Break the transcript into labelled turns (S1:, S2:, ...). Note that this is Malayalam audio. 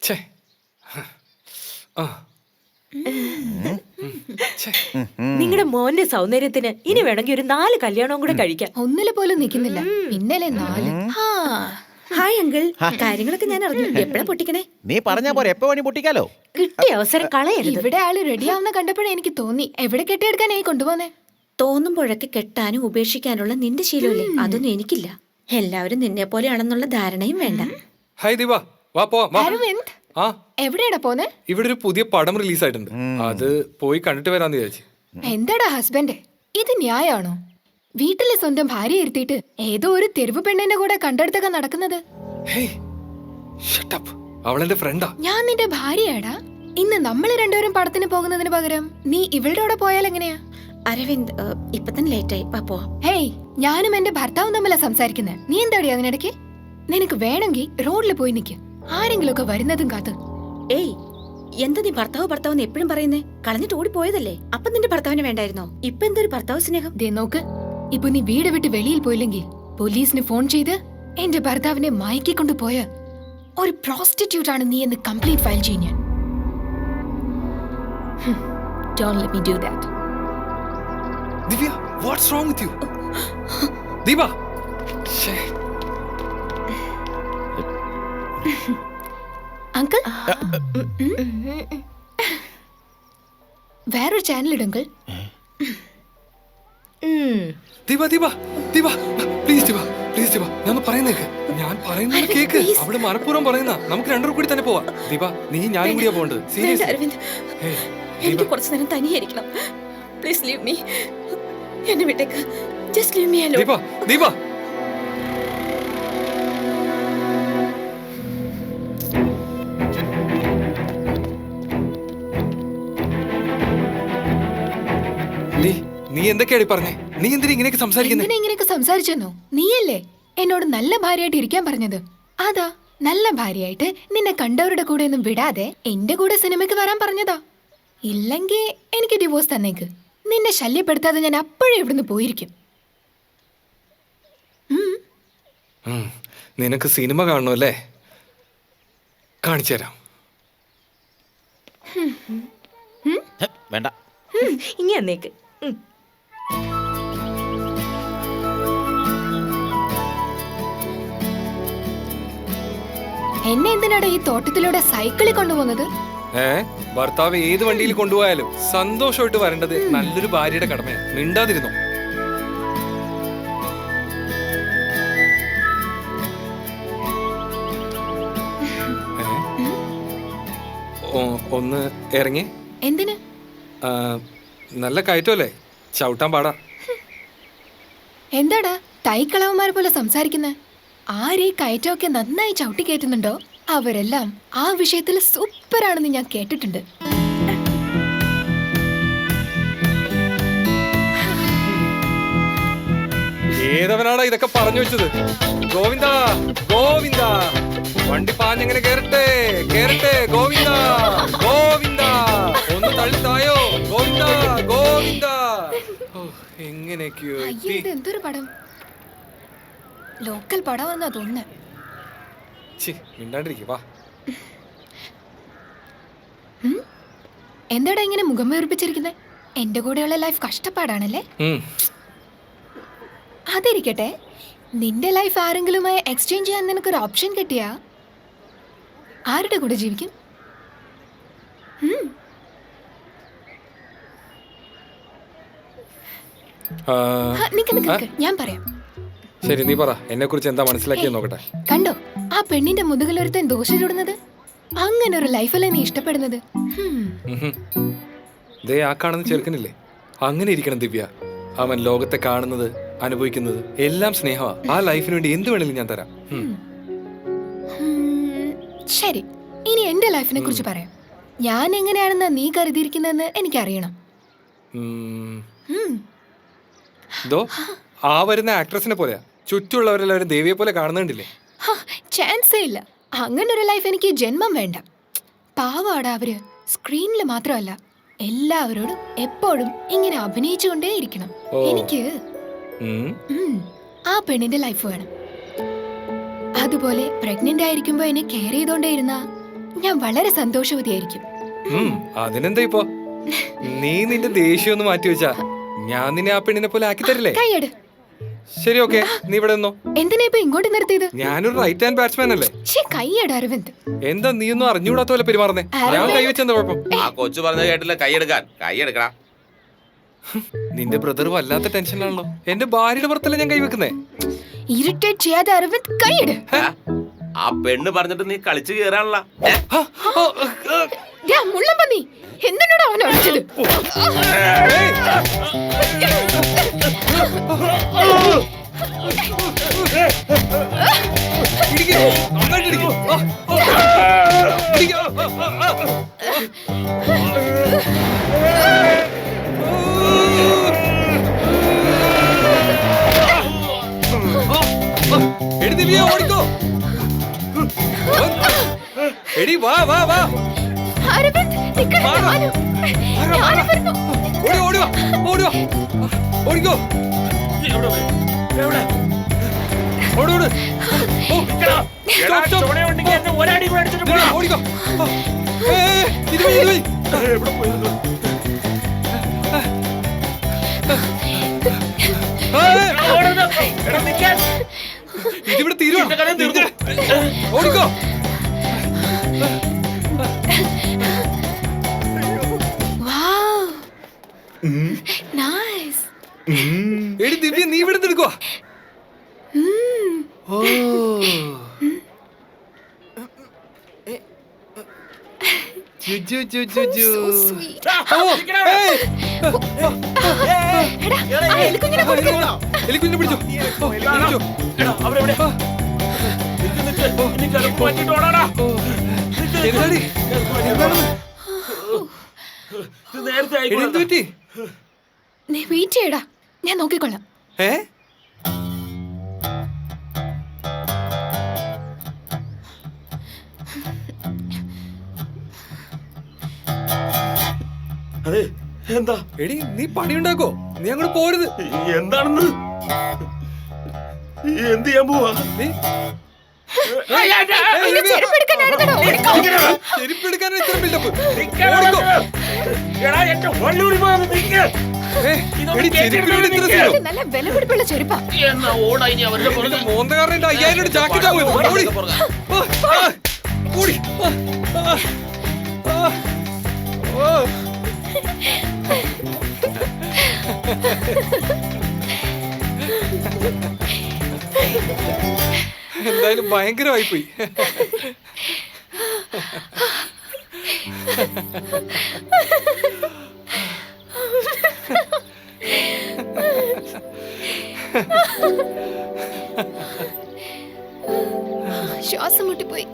S1: ഛേ. ആ.
S2: നിങ്ങളുടെ മോന്റെ സൗന്ദര്യത്തിന് ഇനി വേണമെങ്കിൽ ഒരു 4 കല്യാണവും കൂടെ കഴിക്കാം.
S3: ഒന്നില് പോലും നിക്കുന്നില്ല, പിന്നലെ 4.
S2: ഹായ് അങ്കിൾ, കാര്യങ്ങളൊക്കെ ഞാൻ അറിഞ്ഞു. എപ്പോഴാ പൊട്ടിക്കണേ?
S4: നീ പറഞ്ഞാ പോലെ എപ്പോ വേണി പൊട്ടിക്കാലോ.
S2: കിട്ടിയ അവസരം കളയരുത്.
S3: ഇവിടെ ആള് റെഡിയാവുന്ന കണ്ടപ്പോഴേ എനിക്ക് തോന്നി എവിടെ കെട്ടിയെടുക്കാനായി കൊണ്ടുപോന്നെ.
S2: തോന്നുമ്പോഴൊക്കെ കെട്ടാനും ഉപേക്ഷിക്കാനുള്ള നിന്റെ ശീലമില്ലേ, അതൊന്നും എനിക്കില്ല. എല്ലാവരും നിന്നെ പോലെയാണെന്നുള്ള ധാരണയും വേണ്ട.
S1: ഹായ് ദീപ, വാ പോവാം.
S3: അരവിന്ദ്,
S1: ആ,
S3: എവിടെയാടാ പോന്നെ?
S1: ഇവിടെ ഒരു പുതിയ പടം റിലീസ് ആയിട്ടുണ്ട്. അത് പോയി കണ്ടിട്ട് വരാന്ന് വിചാരിച്ചു.
S3: എന്താടാ ഹസ്ബൻഡ്, ഇത് ന്യായാണോ? വീട്ടിലെ സ്വന്തം ഭാര്യ ഇരുത്തിയിട്ട് ഏതോ ഒരു തെരുവ് പെണ്ണിന്റെ കൂടെ കണ്ടെടുത്തൊക്കെ നടക്കുന്നത്.
S1: Hey, shut up. അവളെന്റെ ഫ്രണ്ടാ.
S3: ഞാൻ നിന്റെ ഭാര്യയാടാ. ഇന്ന് നമ്മൾ രണ്ടുപേരും പടത്തിന് പോകുന്നതിന് പകരം നീ ഇവളുടെ കൂടെ പോയാൽ എങ്ങനെയാ?
S2: അരവിന്ദ്, ഇപ്പൊ തന്നെ ലേറ്റായി, പോവാം.
S3: ഹേയ്, ഞാനും എന്റെ ഭർത്താവും തമ്മിലാ സംസാരിക്കുന്നത്. നീ എന്താടി അതിനിടയ്ക്ക്? നിനക്ക് വേണമെങ്കിൽ റോഡിൽ പോയി നിൽക്ക്, ആരെങ്കിലും ഒക്കെ വരുന്നതും കാത്ത്.
S2: ഏയ്, എന്താ നീ ഭർത്താവ് എപ്പോഴും പറയുന്നേ? കളഞ്ഞിട്ട് ഓടി പോയതല്ലേ? അപ്പൊ നിന്റെ ഭർത്താവിന് വേണ്ടായിരുന്നോ? ഇപ്പൊ എന്തൊരു ഭർത്താവ് സ്നേഹം.
S3: ദേ നോക്ക്, ഇപ്പൊ നീ വീട് വിട്ട് വെളിയിൽ പോയില്ലെങ്കിൽ പോലീസിന് ഫോൺ ചെയ്ത് എന്റെ ഭർത്താവിനെ മയക്കിക്കൊണ്ടു പോയ ഒരു പ്രോസ്റ്റിറ്റ്യൂട്ട് ആണ് നീ എന്ന് കംപ്ലീറ്റ് ഫയൽ ചെയ്യും ഞാൻ. Don't let me do that.
S1: Divya, what's wrong with you? Deepa. ശ്ശേ.
S3: അങ്കിൾ, വേറൊരു ചാനൽ ഇടുങ്കിൾ.
S1: ദീപ, ദീപ, ദീപ, പ്ലീസ് ദീപ, പ്ലീസ് ദീപ, ഞാൻ പറയുന്നേക്ക്. ഞാൻ പറയുന്നത് കേക്ക്. അവള് മനഃപൂർവ്വം പറയുന്ന. നമുക്ക് രണ്ടുപേരും കൂടി തന്നെ പോവാം. ദീപ, നീ ഞാനും കൂടിയാ പോകേണ്ടത്. സീരിയസ്.
S2: അരവിന്ദ്, എനിക്ക് കുറച്ചു നേരം തനിയായിരിക്കണം. Please leave me. എന്നെ വിട്ടേക്ക്. Just leave me alone.
S1: Deepa, Deepa. നീ എന്തൊക്കെയാടി പറഞ്ഞേ? നീ എന്തിനാ ഇങ്ങനെയൊക്കെ സംസാരിക്കുന്നേ?
S3: ഇങ്ങനെയൊക്കെ സംസാരിച്ചെന്നോ? നീയല്ലേ എന്നോട് നല്ല ഭാര്യയായിട്ട് ഇരിക്കാൻ പറഞ്ഞത്? അതാ, നല്ല ഭാര്യയായിട്ട് നിന്നെ കണ്ടവരുടെ കൂടെ ഒന്നും വിടാതെ എന്റെ കൂടെ സിനിമയ്ക്ക് വരാൻ പറഞ്ഞതാ. ഇല്ലെങ്കിൽ എനിക്ക് ഡിവോഴ്സ് തന്നേക്ക്. നിന്നെ ശല്യപ്പെടുത്താതെ ഞാൻ അപ്പോഴേ ഇവിടുന്ന് പോയിരിക്കും.
S1: നിനക്ക് സിനിമ കാണണമല്ലേ? കാണിച്ചു തരാം.
S4: വേണ്ട,
S2: ഇനി എന്നേക്ക്.
S3: എന്നെ എന്തിനാടാ ഈ തോട്ടത്തിലൂടെ സൈക്കിളിൽ കൊണ്ടുപോകുന്നത്?
S1: ഭർത്താവ് ഏത് വണ്ടിയിൽ കൊണ്ടുപോയാലും സന്തോഷമായിട്ട് വരേണ്ടത് നല്ലൊരു ഭാര്യയുടെ കടമയാണ്. മിണ്ടാതിരുന്നോ? ഒന്ന് ഇറങ്ങി.
S3: എന്തിന്?
S1: നല്ല കയറ്റമല്ലേ, ചവിട്ടാൻ പാടാ.
S3: എന്താടാ തൈക്കളവന്മാരെ പോലെ സംസാരിക്കുന്നത്? ആരെ കയറ്റമൊക്കെ നന്നായി ചവിട്ടി കയറ്റുന്നുണ്ടോ അവരെല്ലാം ആ വിഷയത്തിൽ സൂപ്പറാണെന്ന് ഞാൻ കേട്ടിട്ടുണ്ട്.
S1: ഏതവനാടാ ഇതൊക്കെ പറഞ്ഞു വെച്ചത്? ഗോവിന്ദ, ഗോവിന്ദ, വണ്ടി പാഞ്ഞെങ്ങനെ കേറട്ടെ, കേറട്ടെ. ഗോവിന്ദ, ഗോവിന്ദ, ഒന്ന് തള്ളിത്തായോ. ഗോവിന്ദ, ഗോവിന്ദ. എങ്ങനെയൊക്കെയോ.
S3: എന്തൊരു പടം, ലോക്കൽ പടമാണെന്നാ തോന്നുന്നേ.
S1: മിണ്ടാണ്ടിരിക്കുക.
S3: എന്താടാ ഇങ്ങനെ മുഖം വീർപ്പിച്ചിരിക്കുന്നത്? എന്റെ കൂടെയുള്ള ലൈഫ് കഷ്ടപ്പാടാണല്ലേ? അതിരിക്കട്ടെ, നിന്റെ ലൈഫ് ആരെങ്കിലുമായി എക്സ്ചേഞ്ച് ചെയ്യാൻ നിനക്കൊരു ഓപ്ഷൻ കിട്ടിയാ ആരുടെ കൂടെ ജീവിക്കും? ഞാൻ പറയാം.
S1: ശരി, നീ പറ. എന്നെ കുറിച്ച് എന്താ മനസ്സിലാക്കിയെന്ന് നോക്കട്ടെ.
S3: കണ്ടോ ആ പെണ്ണിന്റെ മുതുകിലൊരുത്തൻ ദോഷം ചൂടുന്നത്? അങ്ങനെ ഒരു ലൈഫല്ലേ നീ ഇഷ്ടപ്പെടുന്നത്?
S1: ദേ, ആ കാണുന്ന ചെറുക്കനില്ലേ, അങ്ങനെ ഇരിക്കണം ദിവ്യ. അവൻ ലോകത്തെ കാണുന്നത്, അനുഭവിക്കുന്നത് എല്ലാം സ്നേഹമാ. ആ ലൈഫിന് വേണ്ടി എന്ത് വേണേലും ഞാൻ തരാം.
S3: ശരി, ഇനി എന്റെ ലൈഫിനെ കുറിച്ച് പറയാം. ഞാൻ എങ്ങനെയാണെന്നാ നീ കരുതിയിരിക്കുന്നതെന്ന് എനിക്കറിയണം.
S1: ആ വരുന്ന ആക്ട്രസിനെ പോലെയാ. ചുറ്റുമുള്ളവരെല്ലാവരും ദേവിയെ പോലെ കാണുന്നുണ്ടില്ലേ?
S3: ചാൻസേ ഇല്ല. അങ്ങനെ ഒരു ലൈഫ് എനിക്ക് ജന്മം വേണ്ട. പാവാടാ അവര്. സ്ക്രീനിൽ മാത്രമല്ല, എല്ലാവരോടും എപ്പോഴും ഇങ്ങനെ അഭിനയിച്ചുകൊണ്ടേ ഇരിക്കണം. എനിക്ക് ആ പെണ്ണിന്റെ ലൈഫ് വേണം. അതുപോലെ പ്രഗ്നന്റ് ആയിരിക്കുമ്പോ എന്നെ കെയർ ചെയ്തോണ്ടേ ഇരുന്ന ഞാൻ വളരെ സന്തോഷവതിയായിരിക്കും.
S1: അതിനെന്താ ഇപ്പൊ? നീ നിന്റെ ദേഷ്യം ഒന്ന് മാറ്റി വെച്ചാ ഞാൻ നിന്നെ ആ പെണ്ണിനെ പോലെ ആക്കി തരില്ലേ?
S3: കൈയ്യട്.
S1: ശരി, ഓക്കെ, നീ ഇവിടെ നിന്നോ.
S3: എന്തിനാ ഇപ്പൊ ഇങ്ങോട്ട് നിർത്തിയത്?
S1: ഞാനൊരു റൈറ്റ് ഹാൻഡ് ബാറ്റ്സ്മാൻ അല്ലേ?
S3: കൈയ്യട് അരവിന്ദ്.
S1: എന്താ നീ ഒന്നും അറിഞ്ഞുകൂടാത്ത പോലെ പെരുമാറുന്നേ? ഞാൻ കൈവച്ചെന്താ കുഴപ്പം?
S5: ആ കൊച്ചു പറഞ്ഞ കേട്ടില്ല, കൈയെടുക്കാൻ. കൈയെടുക്കടാ.
S1: നിന്റെ ബ്രദർ വല്ലാത്ത ടെൻഷനിലാണല്ലോ. എന്റെ ഭാര്യയുടെ പുറത്തല്ലേ ഞാൻ കൈവെക്കുന്നേ?
S3: ഇറിറ്റേറ്റ് ചെയ്യാതെ അരവിന്ദ് കൈയ്യട്.
S5: ആ പെണ്ണ് പറഞ്ഞിട്ട് നീ കളിച്ചു കയറാനുള്ള
S3: മുള്ളമ്പന്നി, എന്തിനോട് അവനെ അടിച്ചത്?
S1: ഓടിക്കോ. എടി വാ വാ വാ.
S3: അരവിന്ദ്, നിക്കടാ, ഞാനും വരുന്നു.
S1: ഓടിക്കോ. ഓടിക്കോ. ഓടോട്. ഓടിക്കോ. ഇതുവഴി. ഇതിവിടെ തീരുവാ. ഓടിക്കോ.
S3: നൈസ്.
S1: എടി ദിവ്യ, നീ ഇവിടെ എടുക്കുവാ. എലിക്കുഞ്ഞിനെ പിടിച്ചോ. എന്താടി? എന്ത് പറ്റി?
S3: നീ വെയിറ്റ് ചെയ്യടാ, ഞാൻ നോക്കിക്കൊള്ളാം.
S5: അതെ, എന്താ?
S1: എടി, നീ പണിയുണ്ടാക്കോ? നീ അങ്ങോട്ട് പോരുത്.
S5: എന്താണെന്ന് എന്ത് ചെയ്യാൻ പോവാ?
S1: ചെരുപ്പെടുക്കാൻ ഇത്ര ബിൽഡപ്പ്.
S3: നല്ല വിലപിടിപ്പുള്ള ചെരുപ്പാ.
S1: മോന്തകാരന്റെ 5000 ജാക്കറ്റാ പോയത്. ഓടി. എന്തായാലും ഭയങ്കരമായി പോയി.
S3: ശ്വാസം മുട്ടിപ്പോയി.